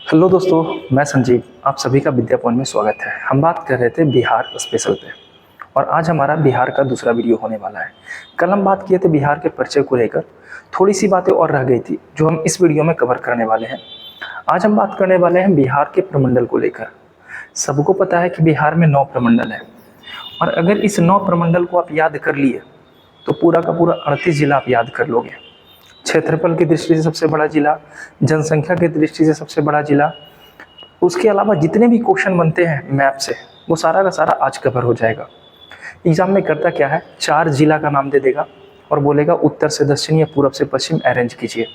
Hello दोस्तों, मैं संजीव। आप सभी का विद्या पॉइंट में स्वागत है। हम बात कर रहे थे बिहार स्पेशल पे और आज हमारा बिहार का दूसरा वीडियो होने वाला है। कल हम बात किए थे बिहार के परिचय को लेकर, थोड़ी सी बातें और रह गई थी जो हम इस वीडियो में कवर करने वाले हैं। आज हम बात करने वाले हैं बिहार के प्रमंडल को लेकर। सबको पता है कि बिहार में 9 प्रमंडल है और अगर इस 9 प्रमंडल को आप याद कर लिए तो पूरा का पूरा 38 जिला आप याद कर लोगे। क्षेत्रफल की दृष्टि से सबसे बड़ा जिला, जनसंख्या की दृष्टि से सबसे बड़ा जिला, उसके अलावा जितने भी क्वेश्चन बनते हैं मैप से वो सारा का सारा आज कवर हो जाएगा। एग्जाम में करता क्या है, 4 जिला का नाम दे देगा और बोलेगा उत्तर से दक्षिण या पूरब से पश्चिम अरेंज कीजिए।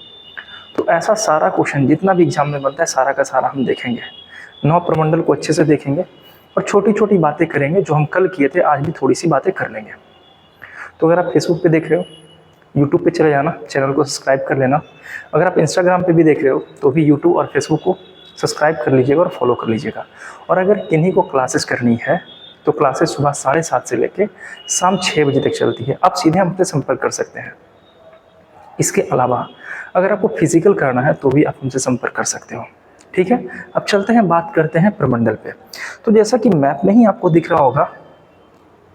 तो ऐसा सारा क्वेश्चन जितना भी एग्जाम में बनता है सारा का सारा हम देखेंगे। 9 प्रमंडल को अच्छे से देखेंगे और छोटी छोटी बातें करेंगे जो हम कल किए थे, आज भी थोड़ी सी बातें कर लेंगे। तो अगर आप फेसबुक पे देख रहे हो, यूट्यूब पे चले जाना, चैनल को सब्सक्राइब कर लेना। अगर आप इंस्टाग्राम पे भी देख रहे हो तो भी यूट्यूब और फेसबुक को सब्सक्राइब कर लीजिएगा और फॉलो कर लीजिएगा। और अगर किन्हीं को क्लासेस करनी है तो क्लासेस सुबह 7:30 से लेकर शाम 6 बजे तक चलती है। आप सीधे हमसे संपर्क कर सकते हैं। इसके अलावा अगर आपको फिजिकल करना है तो भी आप हमसे संपर्क कर सकते हो। ठीक है, अब चलते हैं, बात करते हैं प्रमंडल पे। तो जैसा कि मैप में ही आपको दिख रहा होगा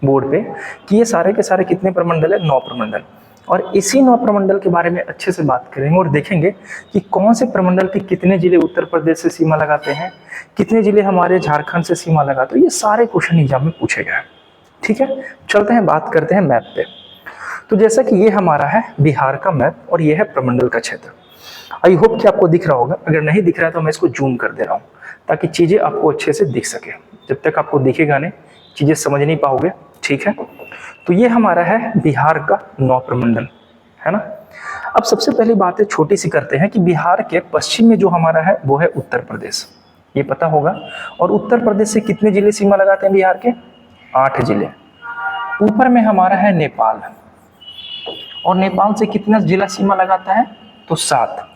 बोर्ड पे कि ये सारे के सारे कितने प्रमंडल है, 9 प्रमंडल। और इसी 9 प्रमंडल के बारे में अच्छे से बात करेंगे और देखेंगे कि कौन से प्रमंडल के कितने जिले उत्तर प्रदेश से सीमा लगाते हैं, कितने जिले हमारे झारखंड से सीमा लगाते हैं। ये सारे क्वेश्चन एग्जाम में पूछे गए हैं। ठीक है, चलते हैं, बात करते हैं मैप पे। तो जैसा कि ये हमारा है बिहार का मैप और ये है प्रमंडल का क्षेत्र। आई होप कि आपको दिख रहा होगा। अगर नहीं दिख रहा है तो मैं इसको जूम कर दे रहा हूँ ताकि चीज़ें आपको अच्छे से दिख सके। जब तक आपको दिखेगा नहीं, चीज़ें समझ नहीं पाओगे। ठीक है, तो ये हमारा है बिहार का 9 प्रमंडल, है ना। अब सबसे पहली बात है, छोटी सी करते हैं कि बिहार के पश्चिम में जो हमारा है वो है उत्तर प्रदेश, ये पता होगा। और उत्तर प्रदेश से कितने जिले सीमा लगाते हैं बिहार के? 8 जिले। ऊपर में हमारा है नेपाल, और नेपाल से कितना जिला सीमा लगाता है? तो 7।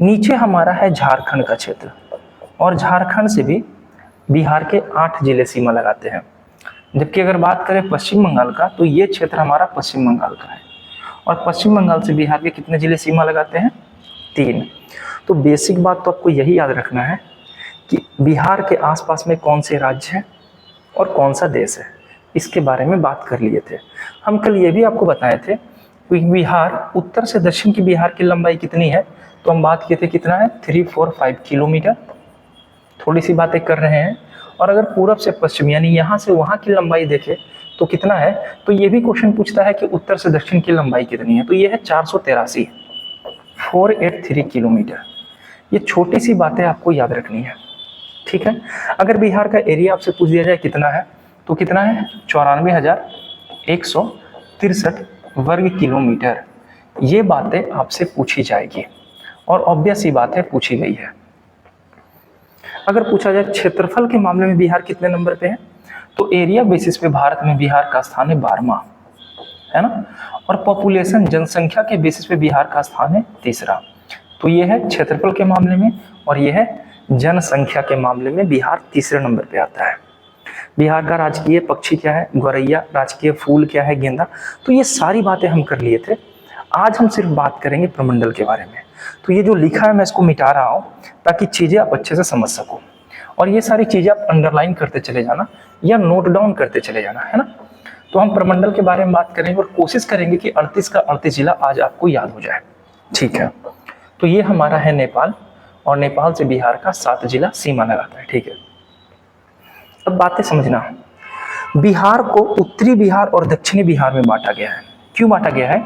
नीचे हमारा है झारखंड का क्षेत्र, और झारखंड से भी बिहार के 8 जिले सीमा लगाते हैं। जबकि अगर बात करें पश्चिम बंगाल का तो ये क्षेत्र हमारा पश्चिम बंगाल का है, और पश्चिम बंगाल से बिहार के कितने जिले सीमा लगाते हैं? 3। तो बेसिक बात तो आपको यही याद रखना है कि बिहार के आसपास में कौन से राज्य हैं और कौन सा देश है, इसके बारे में बात कर लिए थे हम। कल ये भी आपको बताए थे कि बिहार उत्तर से दक्षिण की बिहार की लंबाई कितनी है, तो हम बात किए थे कितना है, 345 किलोमीटर। थोड़ी सी बातें कर रहे हैं। और अगर पूरब से पश्चिम यानी यहाँ से वहाँ की लंबाई देखें तो कितना है, तो ये भी क्वेश्चन पूछता है कि उत्तर से दक्षिण की लंबाई कितनी है, तो ये है 483, 483 किलोमीटर। ये छोटी सी बातें आपको याद रखनी है। ठीक है, अगर बिहार का एरिया आपसे पूछ दिया जाए कितना है, तो कितना है? 94,163 वर्ग किलोमीटर। ये बातें आपसे पूछी जाएगी और ऑब्वियस ही बात है, पूछी गई है। अगर पूछा जाए क्षेत्रफल के मामले में बिहार कितने नंबर पे है, तो एरिया बेसिस पे भारत में बिहार का स्थान है 12वां, है ना। और पॉपुलेशन जनसंख्या के बेसिस पे बिहार का स्थान है 3रा। तो ये है क्षेत्रफल के मामले में, और ये है जनसंख्या के मामले में बिहार 3रे नंबर पे आता है। बिहार का राजकीय पक्षी क्या है? गौरैया। राजकीय फूल क्या है? गेंदा। तो ये सारी बातें हम कर लिए थे। आज हम सिर्फ बात करेंगे प्रमंडल के बारे में। तो ये जो लिखा है मैं इसको मिटा रहा हूँ ताकि चीज़ें आप अच्छे से समझ सको, और ये सारी चीज़ें आप अंडरलाइन करते चले जाना या नोट डाउन करते चले जाना, है ना। तो हम प्रमंडल के बारे में बात करेंगे और कोशिश करेंगे कि 38 का 38 जिला आज आपको याद हो जाए। ठीक है, तो ये हमारा है नेपाल, और नेपाल से बिहार का 7 जिला सीमा लगाता है। ठीक है, अब बातें समझना। बिहार को उत्तरी बिहार और दक्षिणी बिहार में बांटा गया है। क्यों बांटा गया है?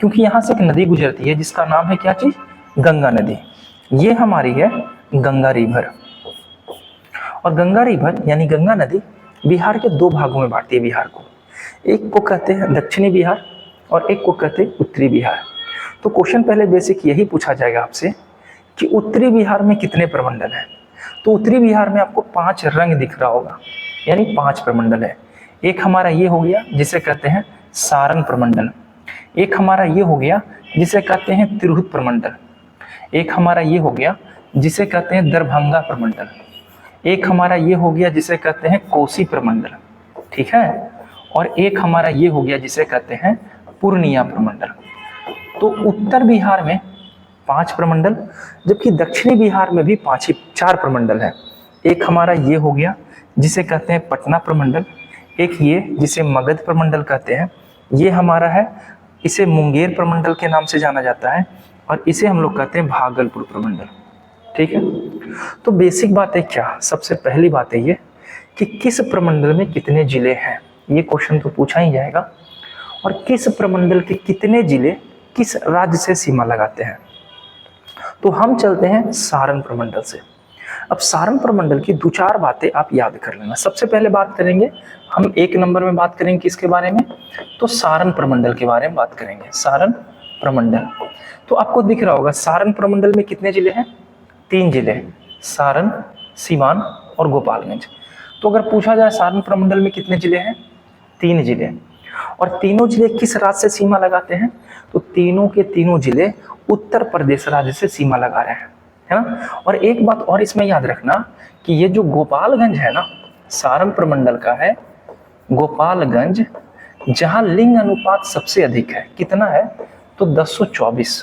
क्योंकि यहाँ से एक नदी गुजरती है जिसका नाम है क्या चीज? गंगा नदी। ये हमारी है गंगा रिवर, और गंगा रिवर यानी गंगा नदी बिहार के 2 भागों में बांटती है बिहार को। एक को कहते हैं दक्षिणी बिहार और एक को कहते हैं उत्तरी बिहार। तो क्वेश्चन पहले बेसिक यही पूछा जाएगा आपसे कि उत्तरी बिहार में कितने प्रमंडल हैं। तो उत्तरी बिहार में आपको 5 रंग दिख रहा होगा, यानी 5 प्रमंडल है। एक हमारा ये हो गया जिसे कहते हैं सारण प्रमंडल, एक हमारा ये हो गया जिसे कहते हैं तिरहुत प्रमंडल, एक हमारा ये हो गया जिसे कहते हैं दरभंगा प्रमंडल, एक हमारा ये हो गया जिसे कहते हैं कोसी प्रमंडल। ठीक है, और एक हमारा ये हो गया जिसे कहते हैं पूर्णिया प्रमंडल। तो उत्तर बिहार में 5 प्रमंडल, जबकि दक्षिणी बिहार में भी 4 प्रमंडल है। एक हमारा ये हो गया जिसे कहते हैं पटना प्रमंडल, एक ये जिसे मगध प्रमंडल कहते हैं, ये हमारा है, इसे मुंगेर प्रमंडल के नाम से जाना जाता है, और इसे हम लोग कहते हैं भागलपुर प्रमंडल। ठीक है, तो बेसिक बात है क्या, सबसे पहली बात है ये कि किस प्रमंडल में कितने जिले हैं, ये क्वेश्चन तो पूछा ही जाएगा, और किस प्रमंडल के कितने जिले किस राज्य से सीमा लगाते हैं। तो हम चलते हैं सारण प्रमंडल से। अब सारण प्रमंडल की 2-4 बातें आप याद कर लेना। सबसे पहले बात करेंगे हम, 1 नंबर में बात करेंगे किसके बारे में, तो सारण प्रमंडल के बारे में बात करेंगे। सारण प्रमंडल, तो आपको दिख रहा होगा सारण प्रमंडल में कितने जिले हैं, 3 जिले, सारण, सीवान और गोपालगंज। तो अगर पूछा जाए सारण प्रमंडल में कितने जिले हैं, 3 जिले, और तीनों जिले किस राज्य से सीमा लगाते हैं, तो तीनों के तीनों जिले उत्तर प्रदेश राज्य से सीमा लगा रहे हैं, है ना। और एक बात और इसमें याद रखना कि ये जो गोपालगंज है ना, सारण प्रमंडल का है गोपालगंज, जहां लिंग अनुपात सबसे अधिक है, कितना है, तो 1024,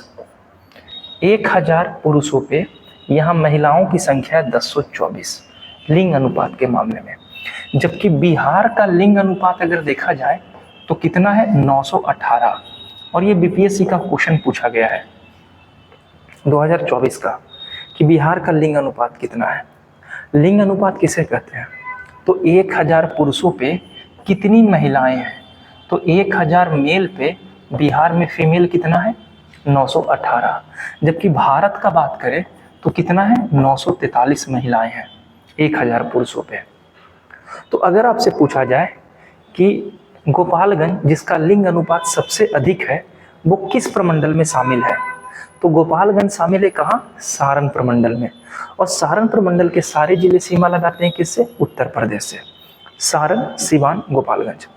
1000 पुरुषों पे यहाँ महिलाओं की संख्या है 1024 लिंग अनुपात के मामले में। जबकि बिहार का लिंग अनुपात अगर देखा जाए तो कितना है, 918, और ये बीपीएससी का क्वेश्चन पूछा गया है 2024 का कि बिहार का लिंग अनुपात कितना है। लिंग अनुपात किसे कहते हैं, तो 1000 पुरुषों पे कितनी महिलाएं हैं, तो 1000 मेल पे बिहार में फीमेल कितना है, 918, जबकि भारत का बात करें तो कितना है, 943 महिलाएं हैं 1000 पुरुषों पे। तो अगर आपसे पूछा जाए कि गोपालगंज जिसका लिंग अनुपात सबसे अधिक है वो किस प्रमंडल में शामिल है, तो गोपालगंज शामिल है कहाँ, सारण प्रमंडल में। और सारण प्रमंडल के सारे जिले सीमा लगाते हैं किससे, उत्तर प्रदेश से, सारण, सीवान, गोपालगंज।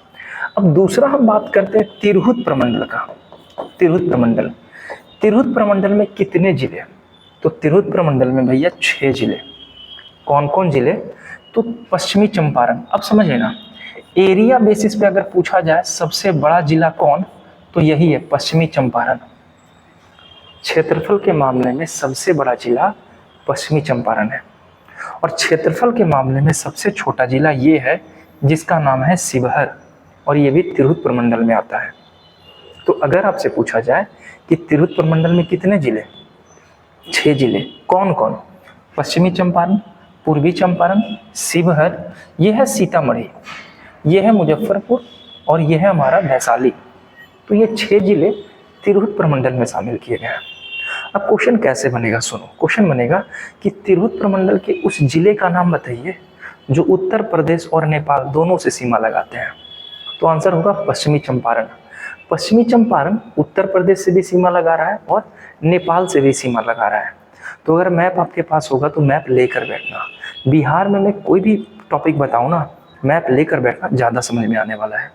अब दूसरा हम बात करते हैं तिरहुत प्रमंडल का। तिरहुत प्रमंडल, तिरहुत प्रमंडल में कितने जिले, तो तिरहुत प्रमंडल में भैया 6 जिले। कौन कौन जिले, तो पश्चिमी चंपारण। अब समझिए ना, एरिया बेसिस पे अगर पूछा जाए सबसे बड़ा जिला कौन, तो यही है पश्चिमी चंपारण। क्षेत्रफल के मामले में सबसे बड़ा जिला पश्चिमी चंपारण है, और क्षेत्रफल के मामले में सबसे छोटा जिला ये है जिसका नाम है शिवहर, और ये भी तिरहुत प्रमंडल में आता है। तो अगर आपसे पूछा जाए कि तिरहुत प्रमंडल में कितने जिले, 6 जिले। कौन कौन, पश्चिमी चंपारण, पूर्वी चंपारण, शिवहर, ये है सीतामढ़ी, ये है मुजफ्फरपुर, और ये है हमारा वैशाली। तो ये 6 जिले तिरहुत प्रमंडल में शामिल किए गए हैं। अब क्वेश्चन कैसे बनेगा, सुनो, क्वेश्चन बनेगा कि तिरहुत प्रमंडल के उस जिले का नाम बताइए जो उत्तर प्रदेश और नेपाल दोनों से सीमा लगाते हैं। तो आंसर होगा पश्चिमी चंपारण। पश्चिमी चंपारण उत्तर प्रदेश से भी सीमा लगा रहा है और नेपाल से भी सीमा लगा रहा है। तो अगर मैप आपके पास होगा तो मैप लेकर बैठना, बिहार में मैं कोई भी टॉपिक बताऊँ ना, मैप लेकर बैठना, ज़्यादा समझ में आने वाला है।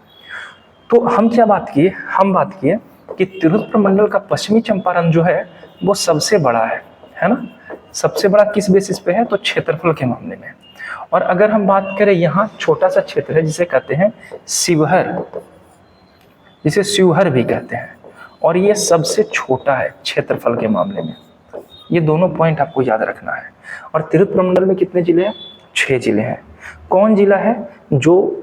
तो हम क्या बात किए, हम बात किए कि तिरहुत प्रमंडल का पश्चिमी चंपारण जो है वो सबसे बड़ा है ना। सबसे बड़ा किस बेसिस पे है, तो क्षेत्रफल के मामले में। और अगर हम बात करें, यहाँ छोटा सा क्षेत्र है जिसे कहते हैं शिवहर, जिसे शिवहर भी कहते हैं, और ये सबसे छोटा है क्षेत्रफल के मामले में। ये दोनों पॉइंट आपको याद रखना है। और तिरहुत प्रमंडल में कितने जिले हैं, 6 जिले हैं। कौन जिला है जो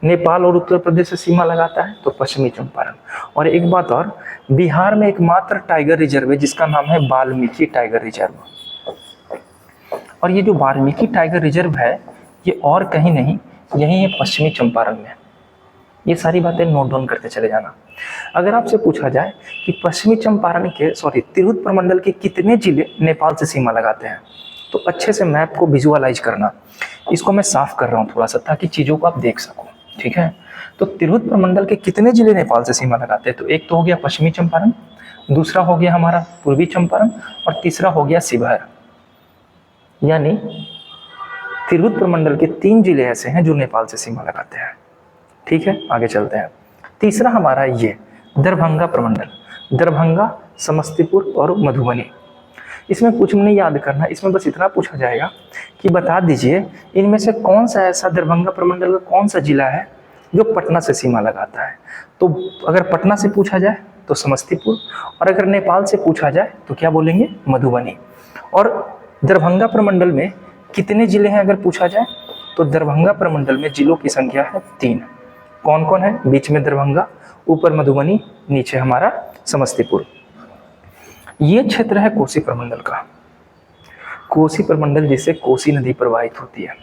नेपाल और उत्तर प्रदेश से सीमा लगाता है, तो पश्चिमी चंपारण। और एक बात और, बिहार में एकमात्र टाइगर रिजर्व है जिसका नाम है वाल्मीकि टाइगर रिजर्व। और ये जो वाल्मीकि टाइगर रिजर्व है ये और कहीं नहीं, यही है पश्चिमी चंपारण में। ये सारी बातें नोट डाउन करते चले जाना। अगर आपसे पूछा जाए कि पश्चिमी चंपारण के तिरहुत प्रमंडल के कितने जिले नेपाल से सीमा लगाते हैं, तो अच्छे से मैप को विजुअलाइज करना। इसको मैं साफ कर रहा हूँ थोड़ा सा ताकि चीज़ों को आप देख सको, ठीक है। तो तिरहुत प्रमंडल के कितने जिले नेपाल से सीमा लगाते हैं, तो एक तो हो गया पश्चिमी चंपारण, दूसरा हो गया हमारा पूर्वी चंपारण, और तीसरा हो गया शिवहर। यानी तिरहुत प्रमंडल के 3 जिले ऐसे हैं जो नेपाल से सीमा लगाते हैं, ठीक है। आगे चलते हैं। तीसरा हमारा ये दरभंगा प्रमंडल, दरभंगा, समस्तीपुर और मधुबनी। इसमें कुछ नहीं याद करना, इसमें बस इतना पूछा जाएगा कि बता दीजिए इनमें से कौन सा ऐसा दरभंगा प्रमंडल का कौन सा जिला है जो पटना से सीमा लगाता है। तो अगर पटना से पूछा जाए तो समस्तीपुर, और अगर नेपाल से पूछा जाए तो क्या बोलेंगे, मधुबनी। और दरभंगा प्रमंडल में कितने जिले हैं अगर पूछा जाए तो दरभंगा प्रमंडल में जिलों की संख्या है 3। कौन कौन है, बीच में दरभंगा, ऊपर मधुबनी, नीचे हमारा समस्तीपुर। ये क्षेत्र है कोसी प्रमंडल का। कोसी प्रमंडल जिसे कोसी नदी प्रवाहित होती है,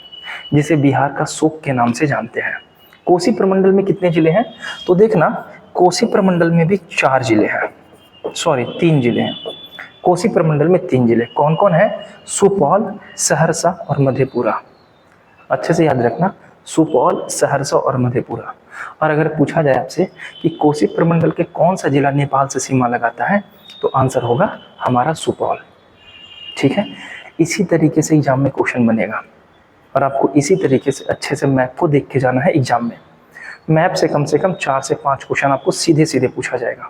जिसे बिहार का शोक के नाम से जानते हैं। कोसी प्रमंडल में कितने जिले हैं, तो देखना कोसी प्रमंडल में भी 4 जिले हैं, सॉरी 3 जिले हैं। कोसी प्रमंडल में 3 जिले कौन कौन है, सुपौल, सहरसा और मधेपुरा। अच्छे से याद रखना, सुपौल, सहरसा और मधेपुरा। और अगर पूछा जाए आपसे कि कोसी प्रमंडल के कौन सा जिला नेपाल से सीमा लगाता है, तो आंसर होगा हमारा सुपौल। ठीक है, इसी तरीके से एग्जाम में क्वेश्चन बनेगा और आपको इसी तरीके से अच्छे से मैप को देख के जाना है एग्जाम में। मैप से कम 4 से 5 क्वेश्चन आपको सीधे सीधे पूछा जाएगा।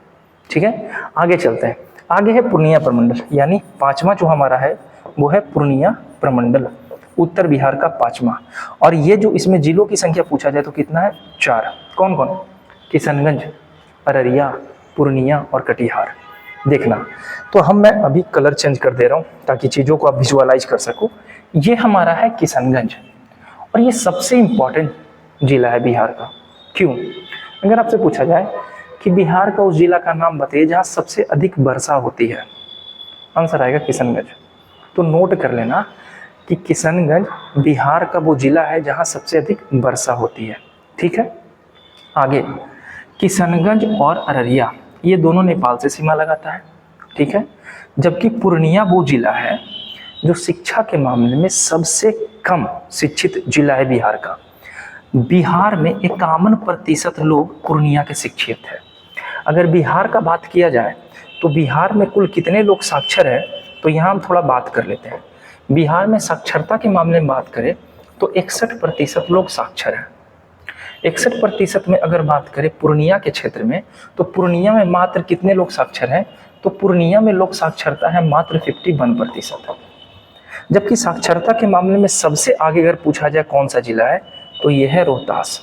ठीक है, आगे चलते हैं। आगे है पूर्णिया प्रमंडल, यानी 5वां जो हमारा है वो है पूर्णिया प्रमंडल, उत्तर बिहार का 5वां। और ये जो इसमें जिलों की संख्या पूछा जाए तो कितना है, 4। कौन कौन, किशनगंज, अररिया, पूर्णिया और कटिहार। देखना, तो मैं अभी कलर चेंज कर दे रहा हूँ ताकि चीज़ों को आप विजुअलाइज कर सको। ये हमारा है किशनगंज, और ये सबसे इम्पोर्टेंट जिला है बिहार का। क्यों, अगर आपसे पूछा जाए कि बिहार का उस जिला का नाम बताइए जहाँ सबसे अधिक वर्षा होती है, आंसर आएगा किशनगंज। तो नोट कर लेना कि किशनगंज बिहार का वो जिला है जहाँ सबसे अधिक वर्षा होती है। ठीक है, आगे किशनगंज और अररिया ये दोनों नेपाल से सीमा लगाता है। ठीक है, जबकि पूर्णिया वो जिला है जो शिक्षा के मामले में सबसे कम शिक्षित जिला है बिहार का। बिहार में 51% लोग पूर्णिया के शिक्षित हैं। अगर बिहार का बात किया जाए तो बिहार में कुल कितने लोग साक्षर हैं, तो यहाँ हम थोड़ा बात कर लेते हैं। बिहार में साक्षरता के मामले में बात करें तो 61% लोग साक्षर हैं। 61% में अगर बात करें पूर्णिया के क्षेत्र में, तो पूर्णिया में मात्र कितने लोग साक्षर हैं, तो पूर्णिया में लोग साक्षरता है मात्र 51%। जबकि साक्षरता के मामले में सबसे आगे अगर पूछा जाए कौन सा जिला है, तो यह है रोहतास।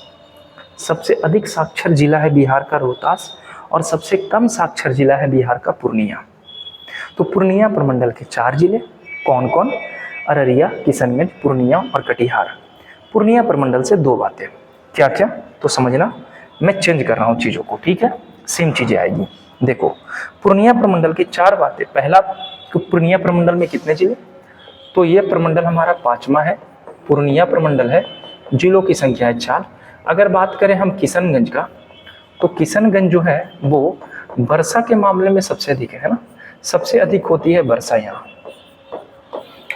सबसे अधिक साक्षर जिला है बिहार का रोहतास, और सबसे कम साक्षर जिला है बिहार का पूर्णिया। तो पूर्णिया प्रमंडल के 4 जिले कौन कौन, अररिया, किशनगंज, पूर्णिया और कटिहार। पूर्णिया प्रमंडल से 2 बातें, क्या क्या, तो समझना, मैं चेंज कर रहा हूँ चीज़ों को। ठीक है, सेम चीज़ें आएगी। देखो, पूर्णिया प्रमंडल की 4 बातें। पहला, तो पूर्णिया प्रमंडल में कितने जिले, तो ये प्रमंडल हमारा 5वां है, पूर्णिया प्रमंडल है, जिलों की संख्या है 4। अगर बात करें हम किशनगंज का, तो किशनगंज जो है वो वर्षा के मामले में सबसे अधिक है ना, सबसे अधिक होती है वर्षा यहाँ।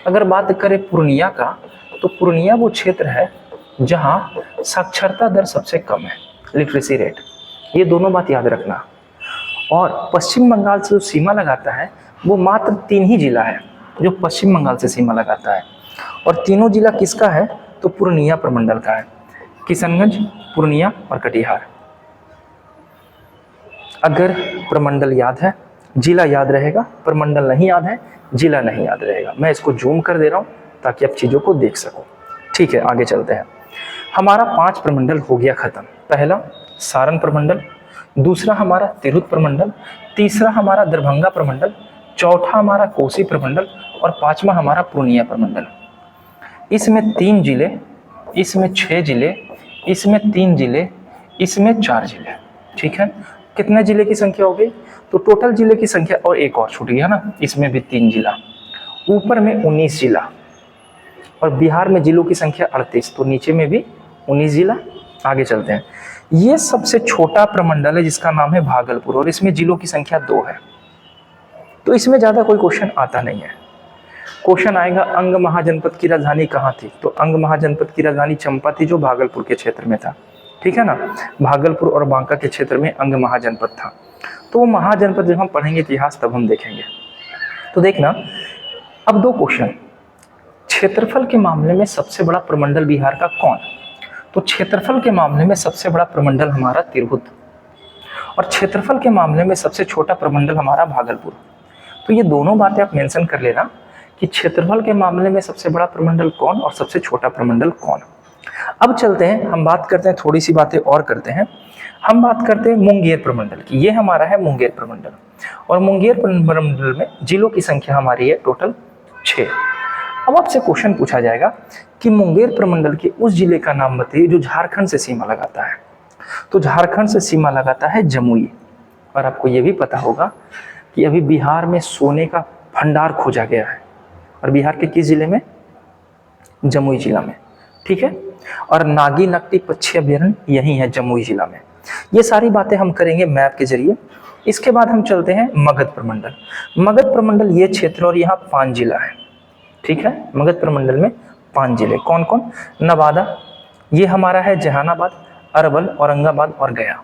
अगर बात करें पूर्णिया का, तो पूर्णिया वो क्षेत्र है जहाँ साक्षरता दर सबसे कम है, लिटरेसी रेट। ये दोनों बात याद रखना। और पश्चिम बंगाल से जो सीमा लगाता है वो मात्र 3 ही जिला है जो पश्चिम बंगाल से सीमा लगाता है, और तीनों जिला किसका है, तो पूर्णिया प्रमंडल का है, किशनगंज, पूर्णिया और कटिहार। अगर प्रमंडल याद है, जिला याद रहेगा, प्रमंडल नहीं याद है, जिला नहीं याद रहेगा। मैं इसको जूम कर दे रहा हूँ ताकि आप चीज़ों को देख सको। ठीक है, आगे चलते हैं। हमारा 5 प्रमंडल हो गया खत्म। पहला सारण प्रमंडल, दूसरा हमारा तिरहुत प्रमंडल, तीसरा हमारा दरभंगा प्रमंडल, चौथा हमारा कोसी प्रमंडल, और 5वां हमारा पूर्णिया प्रमंडल। इसमें 3 जिले, इसमें 6 जिले, इसमें 3 जिले, इसमें 4 जिले। ठीक है, कितने जिले की संख्या हो गई, तो टोटल जिले की संख्या, और एक और छूट गया ना, इसमें भी 3 जिला, ऊपर में 19 जिला, और बिहार में जिलों की संख्या 38, तो नीचे में भी 19 जिला। आगे चलते हैं। ये सबसे छोटा प्रमंडल है जिसका नाम है भागलपुर, और इसमें जिलों की संख्या 2 है। तो इसमें ज़्यादा कोई क्वेश्चन आता नहीं है। क्वेश्चन आएगा अंग महाजनपद की राजधानी कहाँ थी, तो अंग महाजनपद की राजधानी चंपा थी, जो भागलपुर के क्षेत्र में था। ठीक है ना, भागलपुर और बांका के क्षेत्र में अंग महाजनपद था। तो वो महाजनपद जब हम पढ़ेंगे इतिहास तब हम देखेंगे। तो देखना, अब 2 क्वेश्चन। क्षेत्रफल के मामले में सबसे बड़ा प्रमंडल बिहार का कौन, तो क्षेत्रफल के मामले में सबसे बड़ा प्रमंडल हमारा तिरहुत, और क्षेत्रफल के मामले में सबसे छोटा प्रमंडल हमारा भागलपुर। तो ये दोनों बातें आप मेंशन कर लेना कि क्षेत्रफल के मामले में सबसे बड़ा प्रमंडल कौन और सबसे छोटा प्रमंडल कौन। अब चलते हैं, हम बात करते हैं, थोड़ी सी बातें और करते हैं। हम बात करते हैं मुंगेर प्रमंडल की। ये हमारा है मुंगेर प्रमंडल, और मुंगेर प्रमंडल में जिलों की संख्या हमारी है टोटल 6। अब आपसे क्वेश्चन पूछा जाएगा कि मुंगेर प्रमंडल के उस जिले का नाम बताइए जो झारखंड से सीमा लगाता है। तो झारखंड से सीमा लगाता है जमुई। और आपको ये भी पता होगा कि अभी बिहार में सोने का भंडार खोजा गया है, और बिहार के किस जिले में? जमुई जिला में, ठीक है। और नागी नकटी पक्षी अभयारण्य यही है जमुई जिला में। ये सारी बातें हम करेंगे मैप के जरिए। इसके बाद हम चलते हैं मगध प्रमंडल। मगध प्रमंडल ये क्षेत्र और यहाँ 5 जिला है, ठीक है। मगध प्रमंडल में 5 जिले कौन कौन? नवादा, ये हमारा है जहानाबाद, अरवल, औरंगाबाद और गया,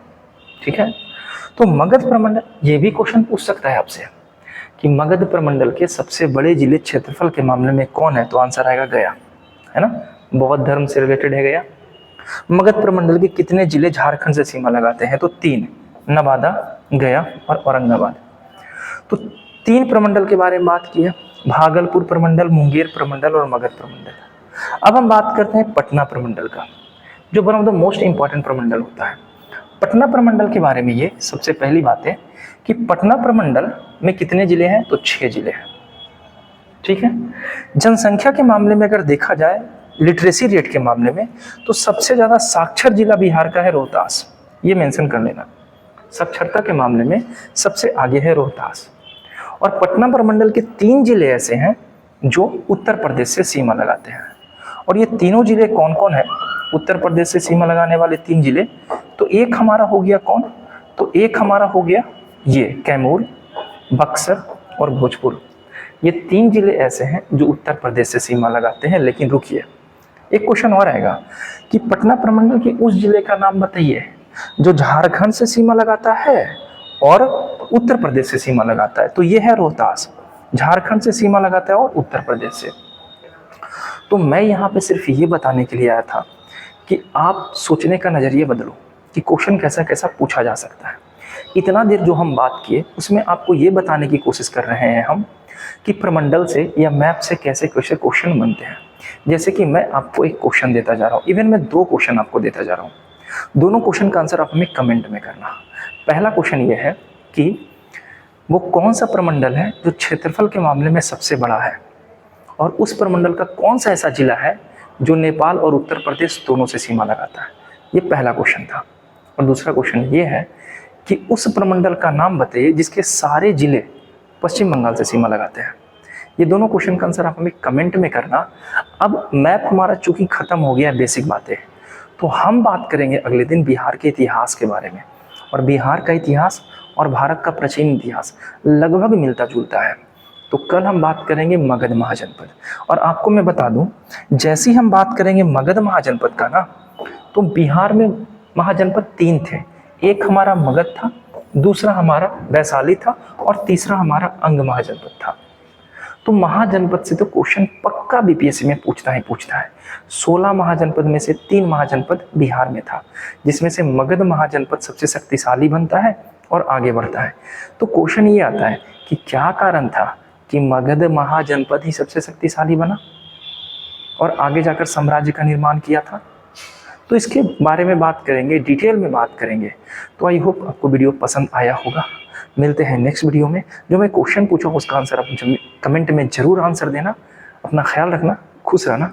ठीक है। तो मगध प्रमंडल, ये भी क्वेश्चन पूछ सकता है आपसे कि मगध प्रमंडल के सबसे बड़े जिले क्षेत्रफल के मामले में कौन है? तो आंसर आएगा गया, है ना। बौद्ध धर्म से रिलेटेड है गया। मगध प्रमंडल के कितने जिले झारखंड से सीमा लगाते हैं? तो 3, नवादा, गया और औरंगाबाद। तो 3 प्रमंडल के बारे में बात की है, भागलपुर प्रमंडल, मुंगेर प्रमंडल और मगध प्रमंडल। अब हम बात करते हैं पटना प्रमंडल का, जो one of the most important प्रमंडल होता है। पटना प्रमंडल के बारे में ये सबसे पहली बात है कि पटना प्रमंडल में कितने जिले हैं? तो 6 जिले हैं, ठीक है। जनसंख्या के मामले में अगर देखा जाए, लिटरेसी रेट के मामले में, तो सबसे ज्यादा साक्षर जिला बिहार का है रोहतास। ये मेंशन कर लेना, साक्षरता के मामले में सबसे आगे है रोहतास। और पटना प्रमंडल के 3 जिले ऐसे हैं जो उत्तर प्रदेश से सीमा लगाते हैं। और ये तीनों जिले कौन कौन है उत्तर प्रदेश से सीमा लगाने वाले 3 जिले? तो एक हमारा हो गया कौन? तो एक हमारा हो गया ये कैमूर, बक्सर और भोजपुर। ये 3 जिले ऐसे हैं जो उत्तर प्रदेश से सीमा लगाते हैं। लेकिन रुकिए, एक क्वेश्चन और आएगा कि पटना प्रमंडल के उस जिले का नाम बताइए जो झारखंड से सीमा लगाता है और उत्तर प्रदेश से सीमा लगाता है। तो ये है रोहतास, झारखंड से सीमा लगाता है और उत्तर प्रदेश से। तो मैं यहाँ पे सिर्फ ये बताने के लिए आया था कि आप सोचने का नजरिया बदलो कि क्वेश्चन कैसा कैसा पूछा जा सकता है। इतना देर जो हम बात किए उसमें आपको ये बताने की कोशिश कर रहे हैं हम कि प्रमंडल से या मैप से कैसे कैसे क्वेश्चन बनते हैं। जैसे कि मैं आपको एक क्वेश्चन देता जा रहा हूँ, इवन मैं 2 क्वेश्चन आपको देता जा रहा हूँ। दोनों क्वेश्चन का आंसर आप हमें कमेंट में करना। पहला क्वेश्चन ये है कि वो कौन सा प्रमंडल है जो क्षेत्रफल के मामले में सबसे बड़ा है, और उस प्रमंडल का कौन सा ऐसा जिला है जो नेपाल और उत्तर प्रदेश दोनों से सीमा लगाता है। ये पहला क्वेश्चन था। और दूसरा क्वेश्चन ये है कि उस प्रमंडल का नाम बताइए जिसके सारे जिले पश्चिम बंगाल से सीमा लगाते हैं। ये दोनों क्वेश्चन का आंसर आप हमें कमेंट में करना। अब मैप हमारा चूंकि खत्म हो गया है, बेसिक बातें, तो हम बात करेंगे अगले दिन बिहार के इतिहास के बारे में। और बिहार का इतिहास और भारत का प्राचीन इतिहास लगभग मिलता जुलता है। तो कल हम बात करेंगे मगध महाजनपद। और आपको मैं बता दूं, जैसी हम बात करेंगे मगध महाजनपद का ना, तो बिहार में महाजनपद 3 थे। एक हमारा मगध था, दूसरा हमारा वैशाली था और तीसरा हमारा अंग महाजनपद था। तो महाजनपद से तो क्वेश्चन पक्का बीपीएससी में पूछता ही पूछता है। 16 महाजनपद में से 3 महाजनपद बिहार में था, जिसमें से मगध महाजनपद सबसे शक्तिशाली बनता है और आगे बढ़ता है। तो क्वेश्चन ये आता है कि क्या कारण था कि मगध महाजनपद ही सबसे शक्तिशाली बना और आगे जाकर साम्राज्य का निर्माण किया था। तो इसके बारे में बात करेंगे, डिटेल में बात करेंगे। तो आई होप आपको वीडियो पसंद आया होगा। मिलते हैं नेक्स्ट वीडियो में। जो मैं क्वेश्चन पूछा उसका आंसर आप कमेंट में जरूर आंसर देना। अपना ख्याल रखना, खुश रहना।